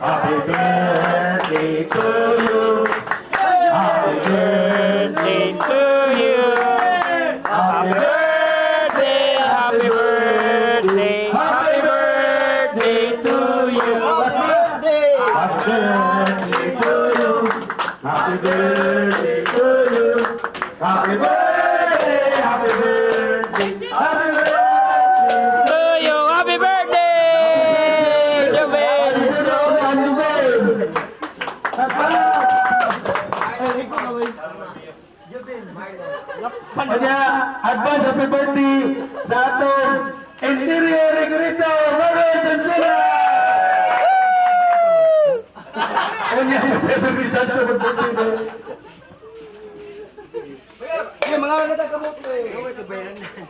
Happy birthday to you. Happy birthday to you. Happy birthday, happy birthday, happy birthday to you. Happy birthday to you. Happy birthday to you. Happy birthday, happy birthday, happy birthday to you. Happy birthday, Joven. Kanya, advance happy birthday sa atong interior regulator, Robert Sansura! Kanya, mag-7 Santo mag-birthday. Mga nagkakamot ko eh.